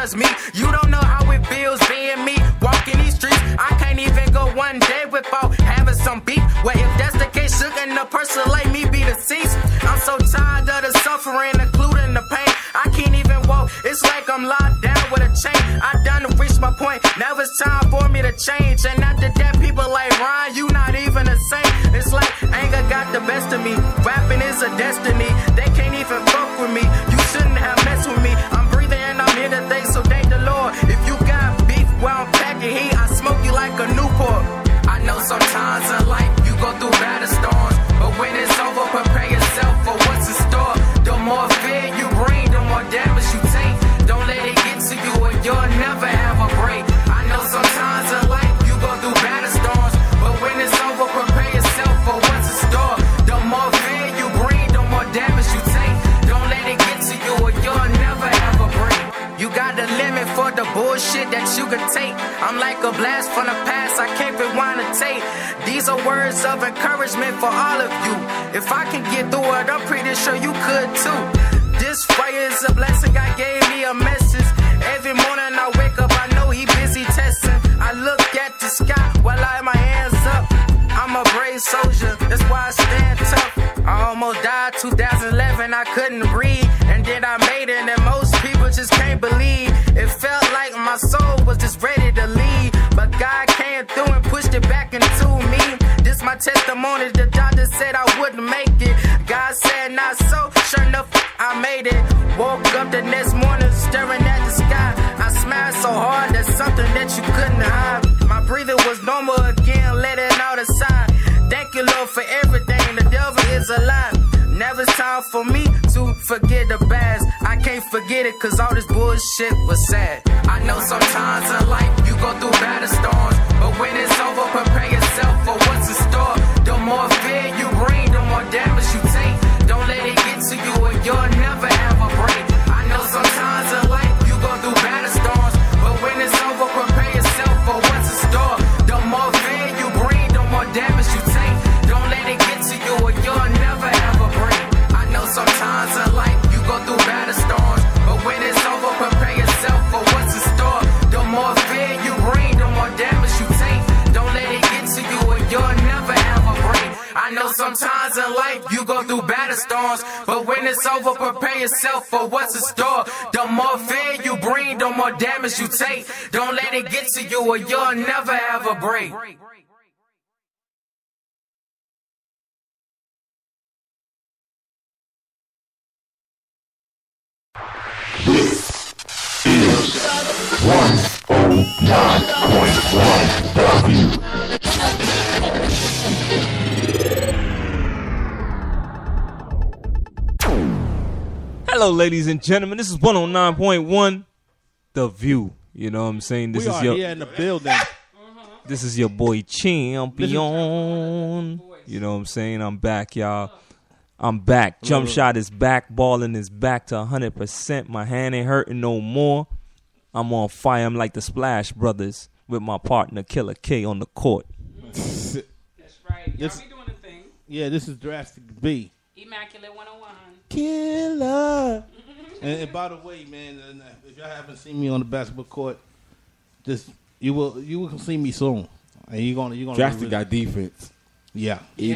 was me. You don't know how it feels being me. Walking these streets, I can't even go one day without having some beef. Well, if that's the case, shouldn't a person like me be deceased? I'm so tired of the suffering, including the pain. I can't even walk, it's like I'm locked down with a chain. I done reached my point, now it's time for me to change. And after that, people like, Ryan, you not even the same. It's like anger got the best of me. Rapping is a destiny, they can't even fuck with me. You shouldn't have messed with me. I'm breathing and I'm here today, so thank the Lord. If you got beef, well, I'm packing heat, I smoke you like a Newport. I know sometimes in life you go through battle storms, but when it's over, prepare yourself for what's in store. The more fear you bring, the more damage you take. Don't let it get to you or you'll never have a break. I know sometimes in life you go through battle storms, but when it's over, prepare yourself for what's in store. The more fear you bring, the more damage you take. Don't let it get to you or you'll never have a break. You got a limit for the bullshit that you can take. I'm like a blast from the past, I can't rewind the tape. These are words of encouragement for all of you. If I can get through it, I'm pretty sure you could too. This fire is a blessing, God gave me a message. Every morning I wake up, I know he busy testing. I look at the sky while I have my hands up. I'm a brave soldier, that's why I stand tough. I almost died 2011, I couldn't breathe. And then I made it, and most people just can't believe. It felt like my soul was just ready to leave, but God came through and pushed it back into me. This my testimony, the doctor said I wouldn't make it. God said not so, sure enough I made it. Woke up the next morning staring at the sky. I smiled so hard, that's something that you couldn't hide. My breathing was normal again, letting out a sigh. Thank you, Lord, for everything, the devil is a lie. Never it's time for me to forget the past. I can't forget it cause all this bullshit was sad. I know sometimes in life you go through battle storms, but when it's over, prepare yourself for what's in store. The more fear you bring, the more damage you take. Don't let it get to you or you'll never have a break. I know sometimes in life you go through battle storms, but when it's over, prepare yourself for what's in store. The more fear you bring, the more damage you take. Don't let it get to you or you'll never have a break. I know sometimes in life you go through battle storms, but when it's over, prepare yourself for what's in store. The more fear you bring, the more damage you take. Don't let it get to you or you'll never have a break. I know sometimes in life you go through battle storms, but when it's over, prepare yourself for what's in store. The more fear you bring, the more damage you take. Don't let it get to you or you'll never have a break. This is 109.1 W. Hello, ladies and gentlemen. This is 109.1 The View. You know what I'm saying? This We is are your here in the building. This is your boy Champion. You know what I'm saying? I'm back, y'all. I'm back. Jump shot is back. Balling is back to 100%. My hand ain't hurting no more. I'm on fire. I'm like the Splash Brothers with my partner Killer K on the court. That's right. Y'all be doing the thing. Yeah, this is Drastic B. Immaculate 101. Killer. and by the way, man, if y'all haven't seen me on the basketball court, just you will see me soon. And you're gonna Drastic got defense. Yeah. He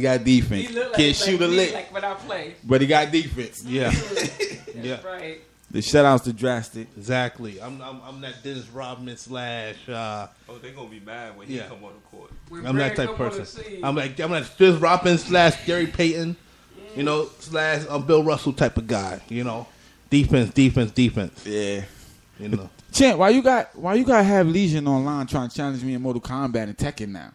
got defense. He look like, Can't shoot a lick. Like when I play. But he got defense. Yeah. That's right. The shutouts to Drastic. Exactly. I'm that Dennis Rodman / Oh, they gonna be mad when he come on the court. I'm that type of person. I'm like Dennis Rodman / Gary Payton, you know, / Bill Russell type of guy. You know, defense. Yeah. You know, Champ, why you got have Legion online trying to challenge me in Mortal Kombat and Tekken now?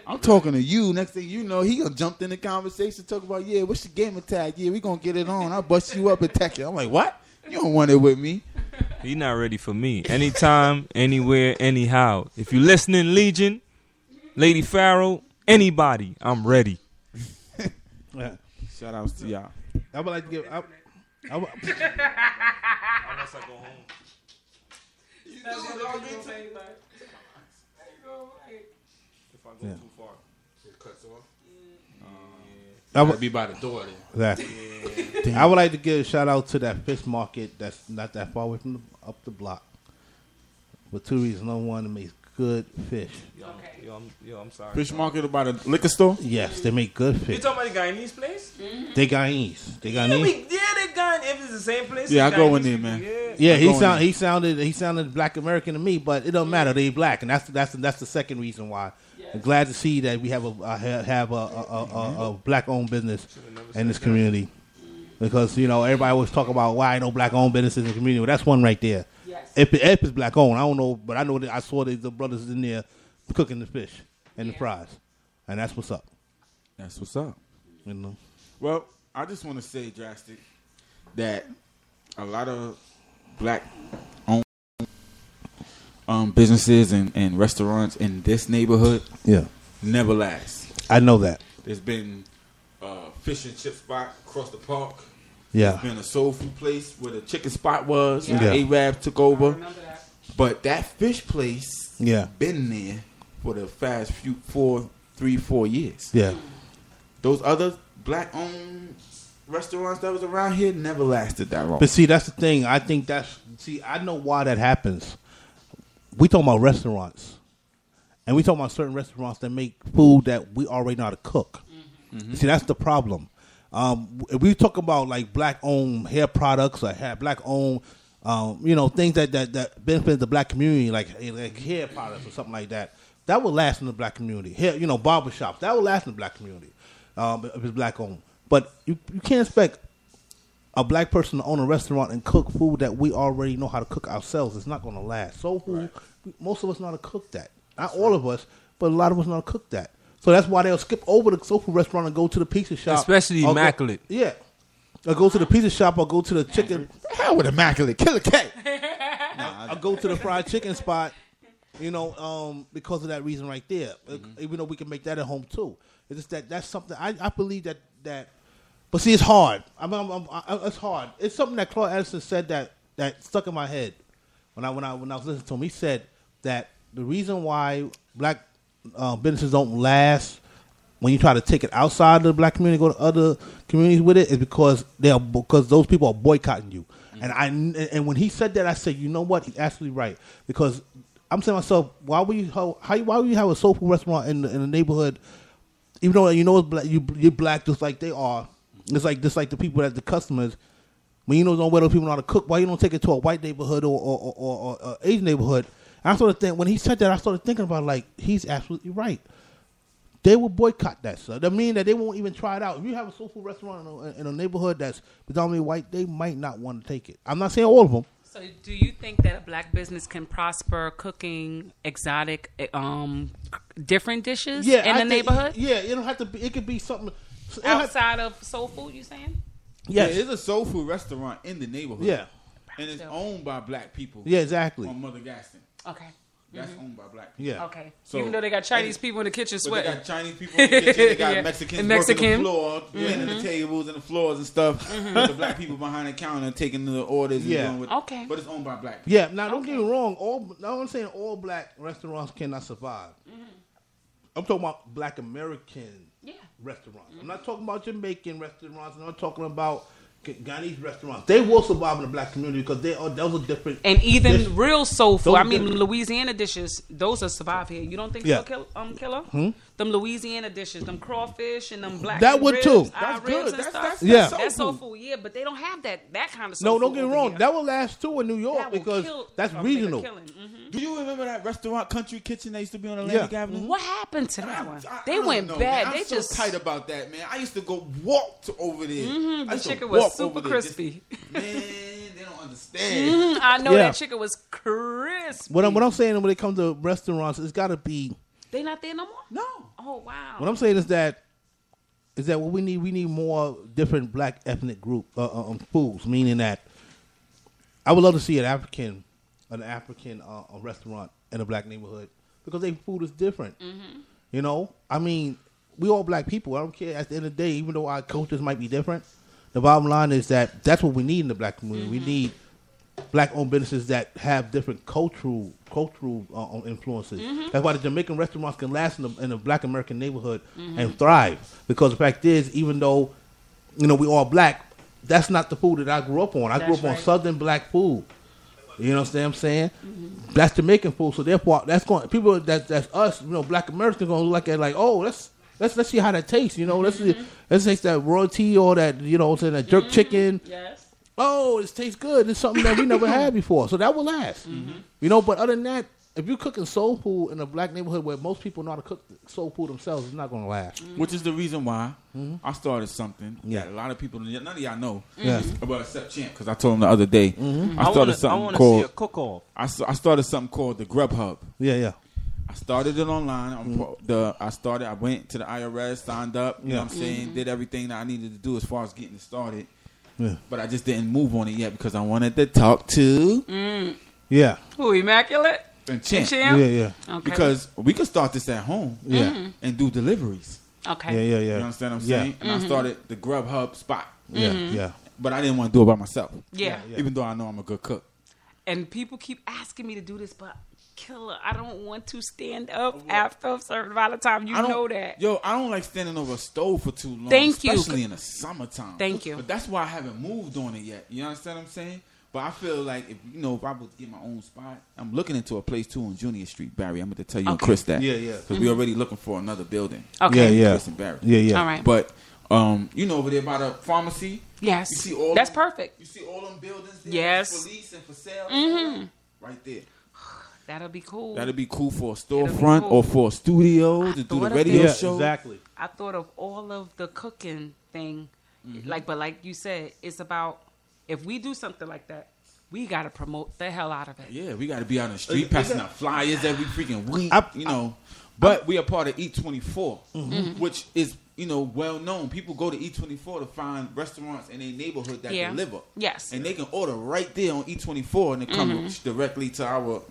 I'm talking to you. Next thing you know, he gonna jump in the conversation, talk about, yeah, what's your game attack? Yeah, we gonna get it on. I'll bust you up at Tekken. I'm like, what? You don't want it with me. He not ready for me. Anytime, anywhere, anyhow. If you listening, Legion, Lady Pharaoh, anybody, I'm ready. yeah. Shout outs to y'all. I would like to give. Unless I go home. If I go too far, it cuts off. I Gotta would be by the door there. exactly. I would like to give a shout out to that fish market that's not that far away from up the block. For 2 reasons. Number one, it makes good fish. Okay. I'm sorry. Fish market about a liquor store? Yes, they make good You fish. talking about the Guyanese place? They Guyanese. They Yeah, Guyanese. they Guyanese. If it's the same place. Yeah, the I go Guyanese in there, people, man. Yeah. Yeah, I'm going he sounded Black American to me, but it don't matter. They black, and that's the second reason why. I'm glad to see that we have a black owned business in this community, because everybody always talk about why no black owned businesses in the community. Well, that's one right there. Yes. If it's black owned, I don't know, but I know that I saw the brothers in there cooking the fish and the fries, and that's what's up. That's what's up. You know. Well, I just want to say, Drastic, that a lot of black owned businesses and restaurants in this neighborhood Yeah, never last. I know that. There's been a fish and chip spot across the park. Yeah, There's been a soul food place where the chicken spot was. Yeah. The Arab took over. Remember that? But that fish place yeah, been there for the past 4 years. yeah. Those other black-owned restaurants that was around here never lasted that long. But see, that's the thing. I know why that happens. We talking about restaurants, and we talking about certain restaurants that make food that we already know how to cook. Mm-hmm. See, that's the problem. If we talk about like black-owned hair products or black-owned, things that benefit the black community, like hair products or something like that, that will last in the black community. Hair, barbershops, that will last in the black community if it's black-owned. But you can't expect a black person to own a restaurant and cook food that we already know how to cook ourselves. It's not going to last. Soul food, most of us know how to cook that. Not all of us, but a lot of us know how to cook that. So that's why they'll skip over the soul food restaurant and go to the pizza shop. Especially Or Immaculate. Or go to the pizza shop or go to the chicken. Hell with Immaculate. Killer K. Or go to the fried chicken spot, because of that reason right there. Even though we can make that at home too. It's just that's something I believe that. But see, it's hard. It's hard. It's something that Claude Edison said that stuck in my head when I was listening to him. He said that the reason why black businesses don't last when you try to take it outside of the black community, go to other communities with it, is because those people are boycotting you. Mm-hmm. And when he said that, I said, you know what? He's absolutely right, because I'm saying to myself, why would you have a soul food restaurant in the neighborhood, even though it's black, you're black just like they are. It's like just like the people that the customers. When you know where those people know how to cook, why you don't take it to a white neighborhood or Asian neighborhood? And I started thinking, when he said that, I started thinking about, like, he's absolutely right. They will boycott that, sir. That means that they won't even try it out. If you have a soul food restaurant in a neighborhood that's predominantly white, they might not want to take it. I'm not saying all of them. So do you think that a black business can prosper cooking exotic, different dishes in the neighborhood? Yeah, it don't have to be. It could be something Outside of soul food, you saying? Yeah, Yes. there's a soul food restaurant in the neighborhood. Yeah. And it's owned by black people. Yeah, exactly. On Mother Gaston. Okay. That's owned by black people. Yeah. Okay. So- Even though they got Chinese people in the kitchen But they sweating. got Chinese people in the kitchen. They got Yeah. Mexicans And working Mexican. the floor, cleaning the tables and the floors and stuff. But the black people behind the counter taking the orders. Yeah. And doing what, Okay. But it's owned by black people. Yeah. Now, don't get me wrong. I'm saying all black restaurants cannot survive. I'm talking about black American restaurants. I'm not talking about Jamaican restaurants. I'm not talking about Guyanese restaurants. They will survive in the black community because those are different. And even dishes. real soul food. Those I mean, different. Louisiana dishes, those are survive here. You don't think Yeah. so, Killer? Them Louisiana dishes, them crawfish and them black That one ribs, too. eye That's ribs good. and That's- stuff. that's- Yeah. That's soul soul food, yeah, but they don't have that kind of soul No, food. don't get me over wrong. here. That will last too in New York That will because kill- that's make a regional. killing. Mhm. Do you remember that restaurant, Country Kitchen, that used to be on Atlantic Yeah. Avenue? What happened to that one? I They don't went know, bad. man. They I'm so just tight about that, man. I used to go walk over there. I the used to chicken was walk super over there just- crispy. man, they don't understand. I know Yeah. that chicken was crispy. What I'm saying when it comes to restaurants, it's got to be. They not there no more? No. Oh wow. What I'm saying is that what we need more different black ethnic group foods. Meaning that I would love to see an African restaurant in a black neighborhood because their food is different. You know, I mean, we all black people. I don't care. At the end of the day, even though our cultures might be different, the bottom line is that that's what we need in the black community. We need black-owned businesses that have different cultural cultural influences. That's why the Jamaican restaurants can last in the Black American neighborhood and thrive. Because the fact is, even though we all black, that's not the food that I grew up on. I grew up on Southern black food. You know what I'm saying? That's Jamaican food. So therefore, that's going people that's us. Black Americans gonna look at it like, oh, let's see how that tastes. Let's taste that royalty or that that jerk chicken. Yes. Oh, it tastes good. It's something that we never had before. So that will last. But other than that, if you're cooking soul food in a black neighborhood where most people know how to cook soul food themselves, it's not going to last. Which is the reason why I started something that a lot of people, none of y'all know, about except Champ, because I told him the other day. I started something called. See a cook-off. I started something called the Grub Hub. Yeah. I started it online. I went to the IRS, signed up. You know what I'm saying? Did everything that I needed to do as far as getting it started. Yeah. But I just didn't move on it yet because I wanted to talk to. Yeah. Who, Immaculate? And Champ. Yeah. Okay. Because we could start this at home. Yeah. And do deliveries. Okay. Yeah. You understand what I'm saying? And I started the Grub Hub spot. Yeah. But I didn't want to do it by myself. Yeah. Even though I know I'm a good cook. And people keep asking me to do this, but Killer, I don't want to stand up after a certain amount of time. You know that. Yo, I don't like standing over a stove for too long. Thank you. Especially in the summertime. Thank you. But that's why I haven't moved on it yet. You understand what I'm saying? But I feel like if I would get my own spot, I'm looking into a place too on Junior Street, Barry. I'm going to tell you and Chris that. Yeah. Because we're already looking for another building. Okay. Yeah. Chris and Barry. Yeah. All right. But over there by the pharmacy. Yes. You see all that's them, perfect. You see all them buildings there? Yes. For lease and for sale. Right there. That'll be cool. That'll be cool for a storefront or for a studio to do the radio show. Exactly. I thought of all of the cooking thing, but like you said, it's about if we do something like that, we got to promote the hell out of it. Yeah, we got to be on the street passing out flyers every freaking week. But we are part of Eat 24, which is well known. People go to Eat 24 to find restaurants in a neighborhood that deliver. Yes, and they can order right there on Eat 24, and it comes directly to our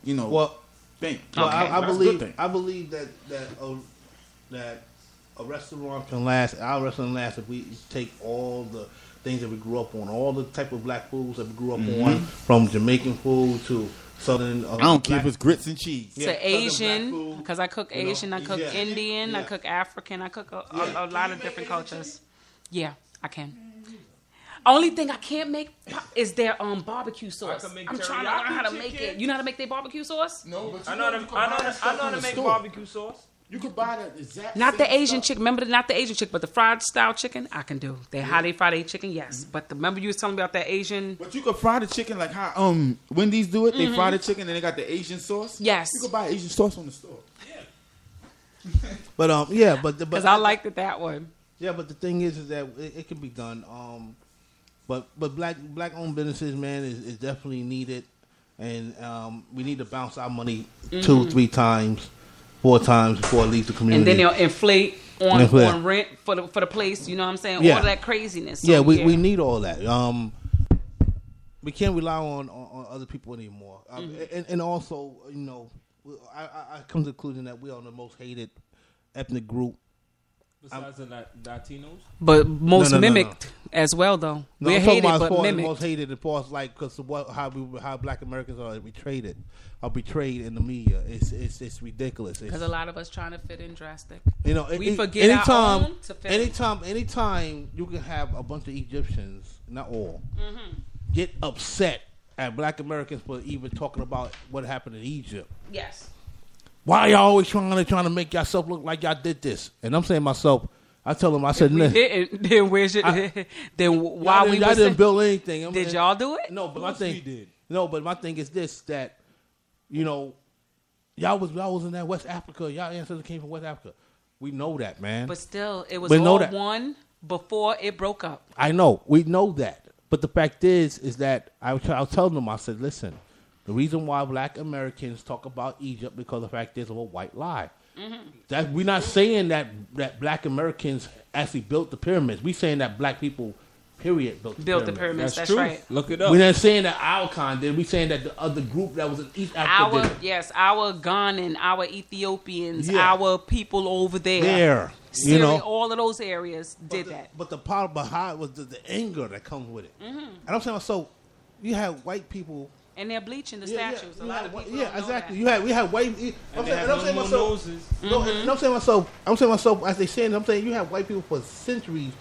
thing. Well, I believe that a restaurant can last. Our restaurant can last if we take all the things that we grew up on, all the type of black foods that we grew up on, from Jamaican food to Southern. I don't care if it's grits and cheese. To Asian, because I cook Asian, I cook Indian, I cook African, I cook a lot of different cultures. Yeah, I can. Only thing I can't make is their barbecue sauce. I'm trying to learn how to make it. You know how to make their barbecue sauce? No, but I know how to make barbecue sauce. You could buy that exact. Not the Asian chicken. Remember, not the Asian chicken, but the fried style chicken. I can do. How they fry their chicken. Yes, but remember you was telling me about that Asian. But you could fry the chicken like how Wendy's do it. They fry the chicken and they got the Asian sauce. Yes, you could buy Asian sauce from the store. But because I liked it that one. Yeah, but the thing is that it can be done. But black owned businesses, man, is definitely needed, and we need to bounce our money 2-3 times. 4 times before it leaves the community. And then they'll inflate on rent for the place. You know what I'm saying? Yeah. All that craziness. So, we need all that. We can't rely on other people anymore. And also, I come to the conclusion that we are the most hated ethnic group. Besides the Latinos? But most mimicked as well, though. No, we're I'm hated, about but mimicked. Most hated as far as because how black Americans are betrayed in the media. It's ridiculous. Because a lot of us trying to fit in drastic. We forget our own to fit anytime you can have a bunch of Egyptians, not all, get upset at black Americans for even talking about what happened in Egypt. Yes. Why y'all always trying to make yourself look like y'all did this? And I'm saying myself, I tell them, I said, we didn't, then where's your, then why we didn't build anything? Did y'all do it? No, but my thing is this, that y'all was in that West Africa. Y'all ancestors came from West Africa. We know that, man. But still, it was all one before it broke up. I know, we know that. But the fact is that I was telling them, I said, listen. The reason why black Americans talk about Egypt because the fact is of a white lie. That we're not saying that black Americans actually built the pyramids. We're saying that black people, period, built the pyramids. That's right. Look it up. We're not saying that our kind did. We're saying that the other group that was in East Africa did it. Yes, our Ghanaian, our Ethiopians, our people over there. Syria, all of those areas did that. But the part behind was the anger that comes with it. And I'm saying, so you have white people And they're bleaching the statues. A lot of people yeah, don't know exactly. that. We have white. I'm saying myself. noses. No, and I'm saying myself. As they saying, I'm saying you have white people for centuries